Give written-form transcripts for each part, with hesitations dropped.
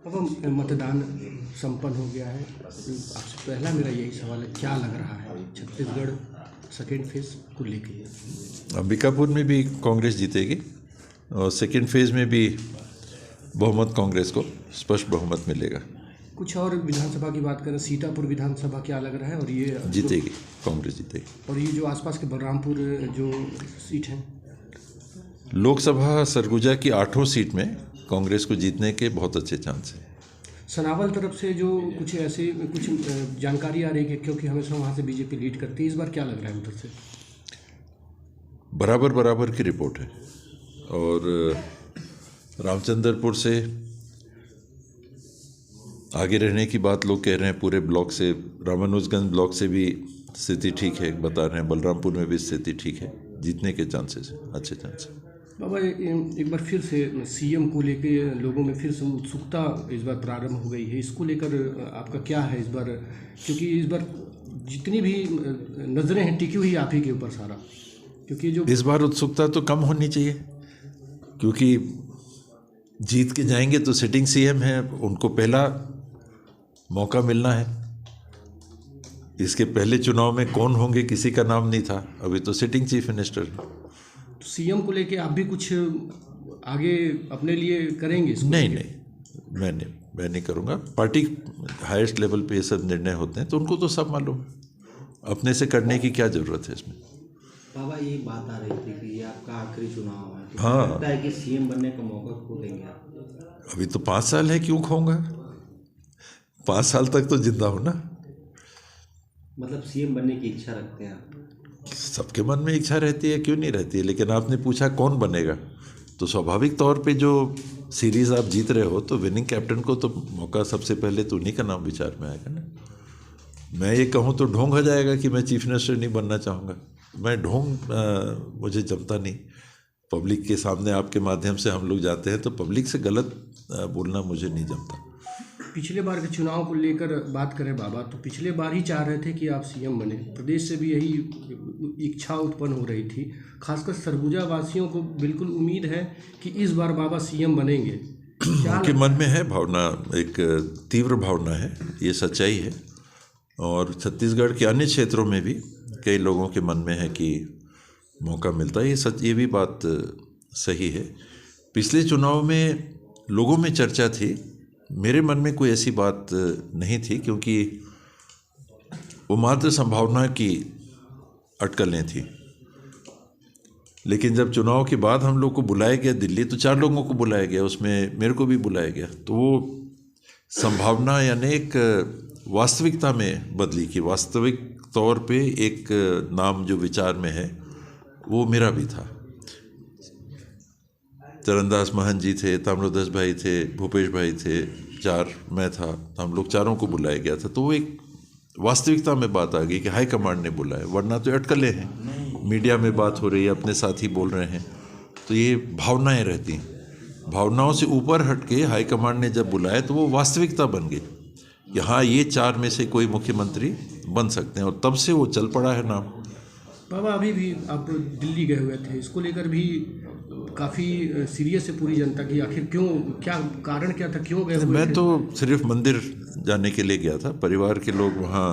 अब मतदान संपन्न हो गया है। आपसे पहला मेरा यही सवाल है, क्या लग रहा है छत्तीसगढ़ सेकेंड फेज को लेकर? अंबिकापुर में भी कांग्रेस जीतेगी और सेकेंड फेज में भी बहुमत कांग्रेस को स्पष्ट बहुमत मिलेगा। कुछ और विधानसभा की बात करें, सीतापुर विधानसभा क्या लग रहा है? और ये जीतेगी, कांग्रेस जीतेगी। और ये जो आसपास के बलरामपुर जो सीट है, लोकसभा सरगुजा की 8 सीट में कांग्रेस को जीतने के बहुत अच्छे चांस हैं। सनावल तरफ से जो कुछ ऐसे कुछ जानकारी आ रही है, क्योंकि हमेशा वहाँ से बीजेपी लीड करती है, इस बार क्या लग रहा है उधर से? बराबर बराबर की रिपोर्ट है और रामचंद्रपुर से आगे रहने की बात लोग कह रहे हैं। पूरे ब्लॉक से, रामानुजगंज ब्लॉक से भी स्थिति ठीक है बता रहे हैं, बलरामपुर में भी स्थिति ठीक है, जीतने के चांसेस अच्छे चांस हैं। बाबा, एक बार फिर से सीएम को लेके लोगों में फिर से उत्सुकता इस बार प्रारंभ हो गई है। इसको लेकर आपका क्या है इस बार? क्योंकि इस बार जितनी भी नज़रें हैं टिकी हुई आप ही के ऊपर सारा, क्योंकि जो इस बार उत्सुकता तो कम होनी चाहिए, क्योंकि जीत के जाएंगे तो सिटिंग सीएम है, उनको पहला मौका मिलना है। इसके पहले चुनाव में कौन होंगे किसी का नाम नहीं था, अभी तो सिटिंग चीफ मिनिस्टर है। तो सीएम को लेके आप भी कुछ आगे अपने लिए करेंगे? नहीं, मैं नहीं करूँगा। पार्टी हाईएस्ट लेवल पे ये सब निर्णय होते हैं तो उनको तो सब मालूम है, अपने से करने की क्या ज़रूरत है इसमें। बाबा, ये बात आ रही थी कि ये आपका आखिरी चुनाव है, तो हाँ, लगता है कि सीएम बनने का मौका खो देंगे आप? अभी तो 5 साल है, क्यों खोऊंगा? 5 साल तक तो जिंदा हो ना। मतलब सीएम बनने की इच्छा रखते हैं आप? सबके मन में इच्छा रहती है, क्यों नहीं रहती है, लेकिन आपने पूछा कौन बनेगा, तो स्वाभाविक तौर पे जो सीरीज़ आप जीत रहे हो तो विनिंग कैप्टन को तो मौका सबसे पहले तो उन्हीं का नाम विचार में आएगा ना। मैं ये कहूँ तो ढोंग हो जाएगा कि मैं चीफ मिनिस्टर नहीं बनना चाहूँगा। मैं ढोंग मुझे जमता नहीं। पब्लिक के सामने आपके माध्यम से हम लोग जाते हैं तो पब्लिक से गलत बोलना मुझे नहीं जमता। पिछले बार के चुनाव को लेकर बात करें बाबा, तो पिछले बार ही चाह रहे थे कि आप सीएम बने, प्रदेश से भी यही इच्छा उत्पन्न हो रही थी। खासकर सरगुजा वासियों को बिल्कुल उम्मीद है कि इस बार बाबा सीएम बनेंगे। उनके मन में है भावना, एक तीव्र भावना है, ये सच्चाई है। और छत्तीसगढ़ के अन्य क्षेत्रों में भी कई लोगों के मन में है कि मौका मिलता है, ये भी बात सही है। पिछले चुनाव में लोगों में चर्चा थी, मेरे मन में कोई ऐसी बात नहीं थी, क्योंकि वो मात्र संभावना की अटकलें थी। लेकिन जब चुनाव के बाद हम लोग को बुलाया गया दिल्ली, तो 4 लोगों को बुलाया गया, उसमें मेरे को भी बुलाया गया, तो वो संभावना यानी एक वास्तविकता में बदली कि वास्तविक तौर पे एक नाम जो विचार में है वो मेरा भी था। चरणदास महंत जी थे, ताम्रध्वज भाई थे, भूपेश भाई थे, 4 मैं था, हम लोग 4 को बुलाया गया था। तो वो एक वास्तविकता में बात आ गई कि हाई कमांड ने बुलाया, वरना तो अटकलें हैं, मीडिया में बात हो रही है, अपने साथी बोल रहे हैं, तो ये भावनाएं रहती हैं। भावनाओं से ऊपर हट के हाई कमांड ने जब बुलाया तो वो वास्तविकता बन गई कि हाँ, ये 4 में से कोई मुख्यमंत्री बन सकते हैं, और तब से वो चल पड़ा है नाम। बाबा, अभी भी आप दिल्ली गए हुए थे, इसको लेकर भी काफ़ी सीरियस है पूरी जनता की, आखिर क्यों, क्या कारण क्या था, क्यों गए हुए थे? मैं तो सिर्फ मंदिर जाने के लिए गया था। परिवार के लोग वहाँ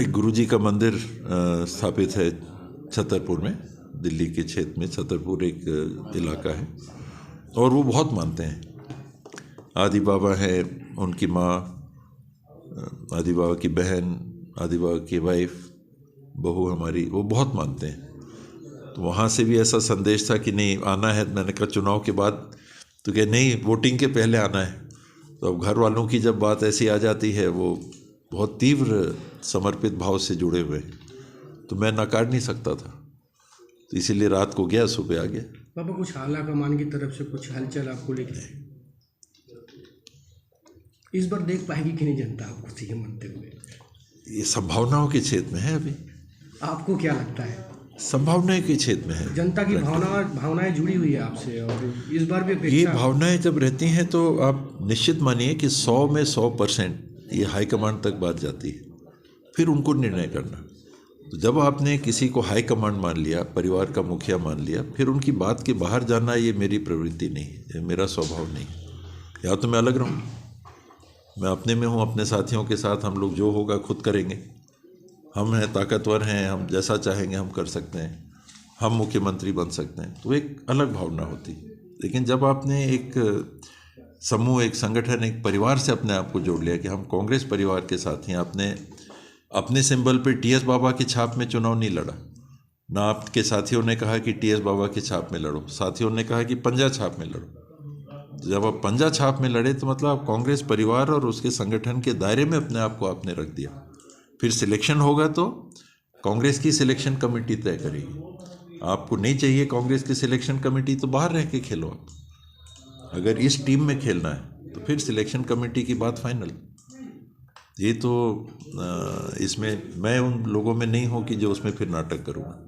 एक गुरुजी का मंदिर स्थापित है छतरपुर में, दिल्ली के क्षेत्र में छतरपुर एक इलाका है, और वो बहुत मानते हैं। आदि बाबा है, उनकी माँ, आदि बाबा की बहन, आदि बाबा की वाइफ, बहू हमारी, वो बहुत मानते हैं। तो वहाँ से भी ऐसा संदेश था कि नहीं आना है। मैंने कहा चुनाव के बाद, तो क्या नहीं, वोटिंग के पहले आना है। तो अब घर वालों की जब बात ऐसी आ जाती है, वो बहुत तीव्र समर्पित भाव से जुड़े हुए हैं, तो मैं नकार नहीं सकता था, तो इसीलिए रात को गया, सुबह आ गया। बाबा, कुछ आला कमान की तरफ से कुछ हलचल आपको लेकर इस बार देख पाएगी कि नहीं जनता आपको सीएम बनते हुए? ये संभावनाओं के क्षेत्र में है। अभी आपको क्या लगता है? संभावनाएं के क्षेत्र में है। जनता की भावनाएं जुड़ी हुई है आपसे, और इस बार भी ये अपेक्षा। भावनाएं जब रहती हैं तो आप निश्चित मानिए कि 100 में 100% ये हाईकमांड तक बात जाती है, फिर उनको निर्णय करना। तो जब आपने किसी को हाईकमांड मान लिया, परिवार का मुखिया मान लिया, फिर उनकी बात के बाहर जाना, ये मेरी प्रवृत्ति नहीं है, ये मेरा स्वभाव नहीं है। या तो मैं अलग रहूँ, मैं अपने में हूँ, अपने साथियों के साथ हम लोग जो होगा खुद करेंगे, हम हैं, ताकतवर हैं, हम जैसा चाहेंगे हम कर सकते हैं, हम मुख्यमंत्री बन सकते हैं, तो एक अलग भावना होती। लेकिन जब आपने एक समूह, एक संगठन, एक परिवार से अपने आप को जोड़ लिया कि हम कांग्रेस परिवार के साथ हैं, आपने अपने सिंबल पे टीएस बाबा की छाप में चुनाव नहीं लड़ा, ना आपके साथियों ने कहा कि टीएस बाबा की छाप में लड़ो, साथियों ने कहा कि पंजा छाप में लड़ो। तो जब आप पंजा छाप में लड़े तो मतलब आप कांग्रेस परिवार और उसके संगठन के दायरे में अपने आप को आपने रख दिया। फिर सिलेक्शन होगा तो कांग्रेस की सिलेक्शन कमेटी तय करेगी। आपको नहीं चाहिए कांग्रेस की सिलेक्शन कमेटी तो बाहर रह के खेलो आप। अगर इस टीम में खेलना है तो फिर सिलेक्शन कमेटी की बात फाइनल। ये तो इसमें मैं उन लोगों में नहीं हूँ कि जो उसमें फिर नाटक करूँगा।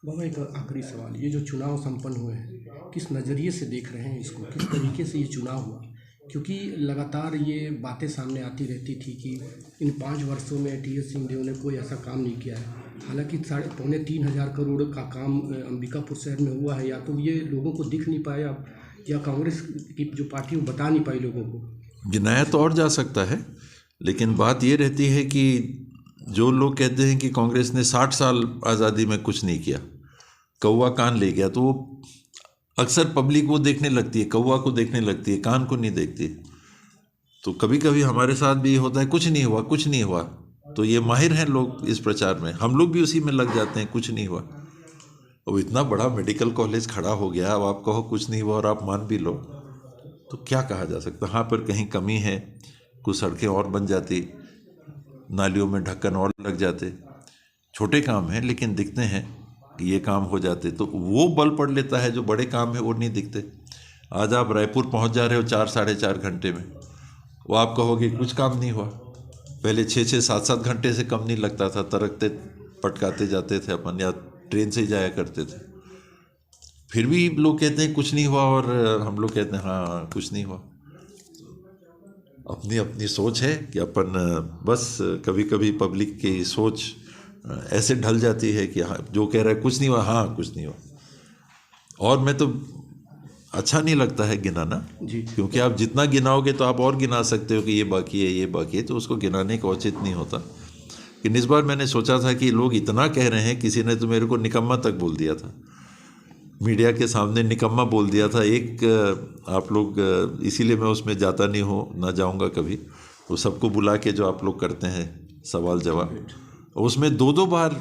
बाबा एक आखिरी सवाल, ये जो चुनाव संपन्न हुए हैं किस नज़रिए से देख रहे हैं इसको, किस तरीके से ये चुनाव हुआ? क्योंकि लगातार ये बातें सामने आती रहती थी कि इन 5 वर्षों में टीएस सिंहदेव ने कोई ऐसा काम नहीं किया है। हालांकि 3,500 करोड़ का काम अंबिकापुर शहर में हुआ है, या तो ये लोगों को दिख नहीं पाया या कांग्रेस की जो पार्टी वो बता नहीं पाई लोगों को। गिनाया तो और जा सकता है, लेकिन बात ये रहती है कि जो लोग कहते हैं कि कांग्रेस ने 60 साल आज़ादी में कुछ नहीं किया, कौवा कान ले गया, तो वो अक्सर पब्लिक वो देखने लगती है, कौवा को देखने लगती है, कान को नहीं देखती। तो कभी कभी हमारे साथ भी होता है कुछ नहीं हुआ, कुछ नहीं हुआ। तो ये माहिर हैं लोग इस प्रचार में, हम लोग भी उसी में लग जाते हैं, कुछ नहीं हुआ। अब इतना बड़ा मेडिकल कॉलेज खड़ा हो गया, अब आप कहो कुछ नहीं हुआ और आप मान भी लो तो क्या कहा जा सकता। हाँ, पर कहीं कमी है, कुछ सड़कें और बन जाती, नालियों में ढक्कन और लग जाते, छोटे काम हैं लेकिन दिखते हैं कि ये काम हो जाते, तो वो बल पड़ लेता है। जो बड़े काम है वो नहीं दिखते। आज आप रायपुर पहुंच जा रहे हो 4 साढ़े 4 घंटे में, वो आप कहोगे कुछ काम नहीं हुआ। पहले 6-6 7-7 घंटे से कम नहीं लगता था, तरकते पटकाते जाते थे अपन, या ट्रेन से ही जाया करते थे। फिर भी लोग कहते हैं कुछ नहीं हुआ और हम लोग कहते हैं हाँ कुछ नहीं हुआ। अपनी अपनी सोच है कि अपन बस कभी कभी पब्लिक की सोच ऐसे ढल जाती है कि हाँ जो कह रहा है कुछ नहीं हुआ, हाँ कुछ नहीं हुआ। और मैं तो अच्छा नहीं लगता है गिनाना जी, क्योंकि आप जितना गिनाओगे तो आप और गिना सकते हो कि ये बाकी है, ये बाकी है, तो उसको गिनाने का औचित्य नहीं होता। लेकिन इस बार मैंने सोचा था कि लोग इतना कह रहे हैं, किसी ने तो मेरे को निकम्मा तक बोल दिया था, मीडिया के सामने निकम्मा बोल दिया था। एक आप लोग, इसीलिए मैं उसमें जाता नहीं हूँ, ना जाऊँगा कभी। वो सबको बुला के जो आप लोग करते हैं सवाल जवाब, उसमें 2-2 बार,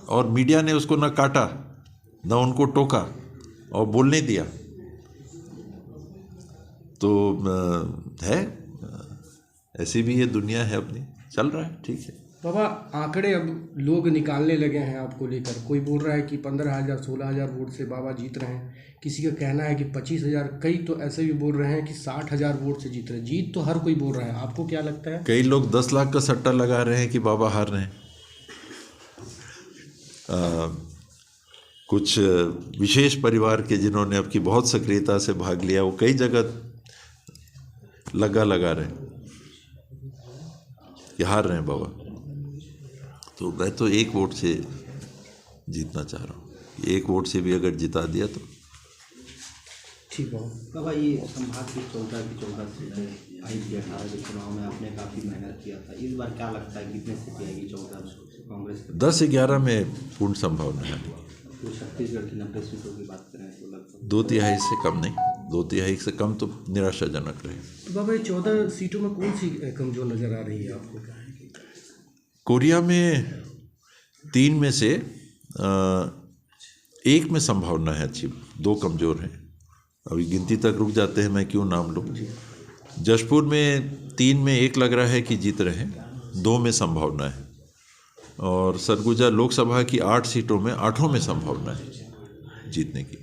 और मीडिया ने उसको ना काटा ना उनको टोका और बोलने दिया। तो है, ऐसी भी ये दुनिया है अपनी, चल रहा है, ठीक है। बाबा आंकड़े अब लोग निकालने लगे हैं आपको लेकर। कोई बोल रहा है कि 15,000 16,000 वोट से बाबा जीत रहे हैं, किसी का कहना है कि 25,000, कई तो ऐसे भी बोल रहे हैं कि 60,000 वोट से जीत रहे हैं। जीत तो हर कोई बोल रहा है, आपको क्या लगता है? कई लोग 10 लाख का सट्टा लगा रहे हैं कि बाबा हार रहे हैं। कुछ विशेष परिवार के जिन्होंने अब की बहुत सक्रियता से भाग लिया, वो कई जगह लगा रहे हैं कि हार रहे हैं बाबा। तो मैं तो 1 वोट से जीतना चाह रहा हूँ, 1 वोट से भी अगर जिता दिया तो ठीक है। बाबा ये संभाग की 14 सीटें आई थी 18 के चुनाव में, आपने काफ़ी मेहनत किया था। इस बार क्या लगता है कितने सीटें आएगी 14 में कांग्रेस? 10-11 में पूर्ण संभावना है। तो छत्तीसगढ़ की 90 सीटों की बात करें तो लगभग 2/3 से कम नहीं, 2/3 से कम तो निराशाजनक रहे। तो बाबा ये 14 सीटों में कौन सी कमजोर नज़र आ रही है आपको? कोरिया में 3 में से 1 में संभावना है अच्छी, 2 कमज़ोर हैं। अभी गिनती तक रुक जाते हैं, मैं क्यों नाम लूँ। जशपुर में 3 में 1 लग रहा है कि जीत रहे हैं, 2 में संभावना है। और सरगुजा लोकसभा की 8 सीटों में 8 में संभावना है जीतने की,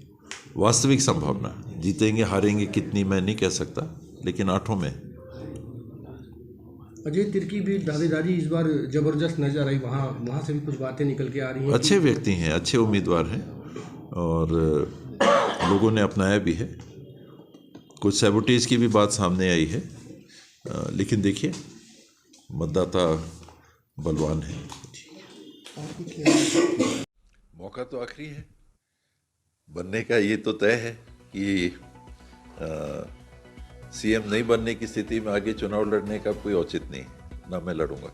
वास्तविक संभावना। जीतेंगे हारेंगे कितनी मैं नहीं कह सकता, लेकिन 8 में। अजय तिर्की भी दावेदारी इस बार जबरदस्त नजर आई, वहाँ से भी कुछ बातें निकल के आ रही हैं। अच्छे व्यक्ति हैं, अच्छे उम्मीदवार हैं और लोगों ने अपनाया भी है। कुछ सैबोटेज की भी बात सामने आई है, लेकिन देखिए मतदाता बलवान है। मौका तो आखिरी है बनने का, ये तो तय है कि सीएम नहीं बनने की स्थिति में आगे चुनाव लड़ने का कोई औचित्य नहीं, ना मैं लड़ूंगा।